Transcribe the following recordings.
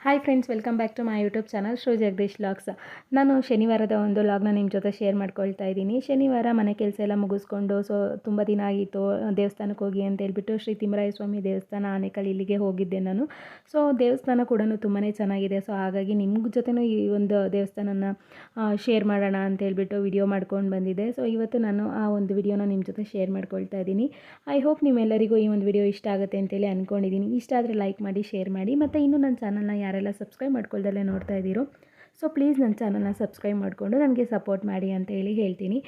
Hi friends, welcome back to my YouTube channel Shri Jagadish vlogs. ನಾನು ಶನಿವಾರದ ಒಂದು ವ್ಲಾಗ್ನ ನಿಮ್ಮ ಜೊತೆ ಶೇರ್ ಮಾಡ್ಕೊಳ್ತಾ ಇದ್ದೀನಿ. ಶನಿವಾರ ಮನೆ ಕೆಲಸ ಎಲ್ಲ ಮುಗಿಸ್ಕೊಂಡು ತುಂಬ ದಿನ ಆಗಿತ್ತು ದೇವಸ್ಥಾನಕ್ಕೆ ಹೋಗಿ ಅಂತ ಹೇಳ್ಬಿಟ್ಟು ಶ್ರೀ ತಿಮ್ಮರಾಯ ಸ್ವಾಮಿ ದೇವಸ್ಥಾನ ಆನೇಕಲ್ ಇಲ್ಲಿಗೆ ಹೋಗಿದ್ದೆ ನಾನು. ಸೊ ದೇವಸ್ಥಾನ ಕೂಡ ತುಂಬಾ ಚೆನ್ನಾಗಿದೆ. ಸೊ ಹಾಗಾಗಿ ನಿಮ್ಮ ಜೊತೆನೂ ಈ ಒಂದು ದೇವಸ್ಥಾನನ ಶೇರ್ ಮಾಡೋಣ ಅಂತ ಹೇಳ್ಬಿಟ್ಟು ವಿಡಿಯೋ ಮಾಡ್ಕೊಂಡು ಬಂದಿದ್ದೆ. ಸೊ ಇವತ್ತು ನಾನು ಆ ಒಂದು ವಿಡಿಯೋನ ನಿಮ್ಮ ಜೊತೆ ಶೇರ್ ಮಾಡ್ಕೊಳ್ತಾ ಇದ್ದೀನಿ. ಐ ಹೋಪ್ ನಿಮ್ಮೆಲ್ಲರಿಗೂ ಈ ಒಂದು ವಿಡಿಯೋ ಇಷ್ಟ ಆಗುತ್ತೆ ಅಂತೇಳಿ ಅಂದ್ಕೊಂಡಿದ್ದೀನಿ. ಇಷ್ಟ ಆದರೆ ಲೈಕ್ ಮಾಡಿ, ಶೇರ್ ಮಾಡಿ. ಮತ್ತು ಇನ್ನೂ ನನ್ನ ಚಾನಲ್ನ ಯಾರೆಲ್ಲ ಸಬ್ಸ್ಕ್ರೈಬ್ ಮಾಡ್ಕೊಳ್ದಲ್ಲೇ ನೋಡ್ತಾ ಇದ್ದೀರೋ, ಸೊ ಪ್ಲೀಸ್ ನನ್ನ ಚಾನಲ್ನ ಸಬ್ಸ್ಕ್ರೈಬ್ ಮಾಡಿಕೊಂಡು ನನಗೆ ಸಪೋರ್ಟ್ ಮಾಡಿ ಅಂತ ಹೇಳ್ತೀನಿ.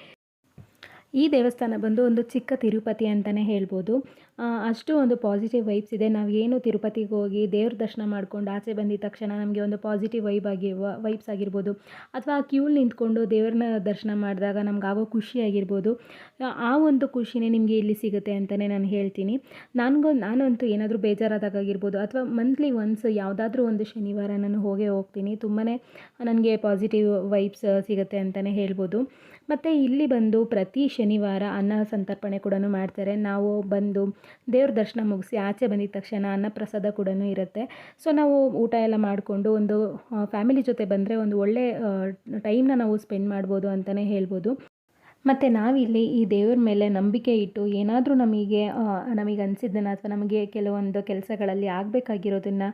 ಈ ದೇವಸ್ಥಾನ ಬಂದು ಒಂದು ಚಿಕ್ಕ ತಿರುಪತಿ ಅಂತಲೇ ಹೇಳ್ಬೋದು. ಅಷ್ಟು ಒಂದು ಪಾಸಿಟಿವ್ ವೈಬ್ಸ್ ಇದೆ. ನಾವು ಏನು ತಿರುಪತಿಗೆ ಹೋಗಿ ದೇವ್ರ ದರ್ಶನ ಮಾಡ್ಕೊಂಡು ಆಚೆ ಬಂದಿದ ತಕ್ಷಣ ನಮಗೆ ಒಂದು ಪಾಸಿಟಿವ್ ವೈಬ್ಸ್ ಆಗಿರ್ಬೋದು, ಅಥವಾ ಕ್ಯೂಲ್ ನಿಂತ್ಕೊಂಡು ದೇವ್ರನ್ನ ದರ್ಶನ ಮಾಡಿದಾಗ ನಮಗಾಗೋ ಖುಷಿ ಆಗಿರ್ಬೋದು, ಆ ಒಂದು ಖುಷಿನೇ ನಿಮಗೆ ಇಲ್ಲಿ ಸಿಗುತ್ತೆ ಅಂತಲೇ ನಾನು ಹೇಳ್ತೀನಿ. ನಾನಂತೂ ಏನಾದರೂ ಬೇಜಾರಾದಾಗಿರ್ಬೋದು, ಅಥವಾ ಮಂತ್ಲಿ ಒನ್ಸ್ ಯಾವುದಾದ್ರೂ ಒಂದು ಶನಿವಾರ ನಾನು ಹೋಗ್ತೀನಿ. ತುಂಬಾ ನನಗೆ ಪಾಸಿಟಿವ್ ವೈಬ್ಸ್ ಸಿಗುತ್ತೆ ಅಂತಲೇ ಹೇಳ್ಬೋದು. ಮತ್ತು ಇಲ್ಲಿ ಬಂದು ಪ್ರತಿ ಶನಿವಾರ ಅನ್ನ ಸಂತರ್ಪಣೆ ಕೂಡ ಮಾಡ್ತಾರೆ. ನಾವು ಬಂದು ದೇವ್ರ ದರ್ಶನ ಮುಗಿಸಿ ಆಚೆ ಬಂದಿದ ತಕ್ಷಣ ಅನ್ನಪ್ರಸಾದ ಕೂಡ ಇರುತ್ತೆ. ಸೊ ನಾವು ಊಟ ಎಲ್ಲ ಮಾಡಿಕೊಂಡು ಒಂದು ಫ್ಯಾಮಿಲಿ ಜೊತೆ ಬಂದರೆ ಒಂದು ಒಳ್ಳೆ ಟೈಮ್ನ ನಾವು ಸ್ಪೆಂಡ್ ಮಾಡ್ಬೋದು ಅಂತಲೇ ಹೇಳ್ಬೋದು. ಮತ್ತು ನಾವಿಲ್ಲಿ ಈ ದೇವ್ರ ಮೇಲೆ ನಂಬಿಕೆ ಇಟ್ಟು ಏನಾದರೂ ನಮಗೆ ಅನಿಸಿದ್ದನ್ನು, ಅಥವಾ ನಮಗೆ ಕೆಲವೊಂದು ಕೆಲಸಗಳಲ್ಲಿ ಆಗಬೇಕಾಗಿರೋದನ್ನು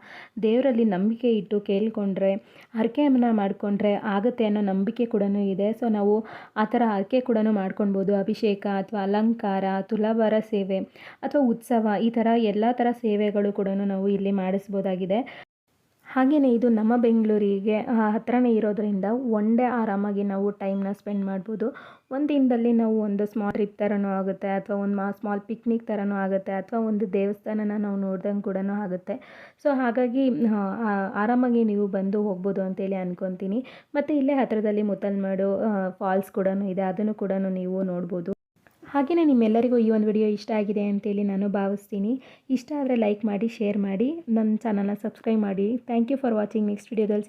ದೇವರಲ್ಲಿ ನಂಬಿಕೆ ಇಟ್ಟು ಕೇಳಿಕೊಂಡ್ರೆ, ಹರಕೆಯನ್ನು ಮಾಡಿಕೊಂಡ್ರೆ ಆಗುತ್ತೆ ಅನ್ನೋ ನಂಬಿಕೆ ಕೂಡ ಇದೆ. ಸೊ ನಾವು ಆ ಥರ ಹರಕೆ ಕೂಡ ಮಾಡ್ಕೊಳ್ಬೋದು. ಅಭಿಷೇಕ ಅಥವಾ ಅಲಂಕಾರ, ತುಲಾಭಾರ ಸೇವೆ ಅಥವಾ ಉತ್ಸವ, ಈ ಥರ ಎಲ್ಲ ಥರ ಸೇವೆಗಳು ಕೂಡ ನಾವು ಇಲ್ಲಿ ಮಾಡಿಸ್ಬೋದಾಗಿದೆ. ಹಾಗೆಯೇ ಇದು ನಮ್ಮ ಬೆಂಗಳೂರಿಗೆ ಹತ್ತಿರನೇ ಇರೋದರಿಂದ ಒನ್ ಡೇ ಆರಾಮಾಗಿ ನಾವು ಟೈಮ್ನ ಸ್ಪೆಂಡ್ ಮಾಡ್ಬೋದು. ಒಂದು ದಿನದಲ್ಲಿ ನಾವು ಒಂದು ಸ್ಮಾಲ್ ಟ್ರಿಪ್ ಥರನೂ ಆಗುತ್ತೆ, ಅಥವಾ ಒಂದು ಸ್ಮಾಲ್ ಪಿಕ್ನಿಕ್ ಥರನೂ ಆಗುತ್ತೆ, ಅಥವಾ ಒಂದು ದೇವಸ್ಥಾನನ ನಾವು ನೋಡ್ದಂಗೆ ಕೂಡ ಆಗುತ್ತೆ. ಸೊ ಹಾಗಾಗಿ ಆರಾಮಾಗಿ ನೀವು ಬಂದು ಹೋಗ್ಬೋದು ಅಂತೇಳಿ ಅಂದ್ಕೊತೀನಿ. ಮತ್ತು ಇಲ್ಲೇ ಹತ್ತಿರದಲ್ಲಿ ಮುತ್ತಲ್ಮಾಡು ಫಾಲ್ಸ್ ಕೂಡ ಇದೆ, ಅದನ್ನು ಕೂಡ ನೀವು ನೋಡ್ಬೋದು. ಹಾಗೆಯೇ ನಿಮ್ಮೆಲ್ಲರಿಗೂ ಈ ಒಂದು ವಿಡಿಯೋ ಇಷ್ಟ ಆಗಿದೆ ಅಂತೇಳಿ ನಾನು ಭಾವಿಸ್ತೀನಿ. ಇಷ್ಟ ಆದರೆ ಲೈಕ್ ಮಾಡಿ, ಶೇರ್ ಮಾಡಿ, ನನ್ನ ಚಾನಲ್ನ ಸಬ್ಸ್ಕ್ರೈಬ್ ಮಾಡಿ. Thank you for watching. Next ವಿಡಿಯೋದಲ್ಲಿ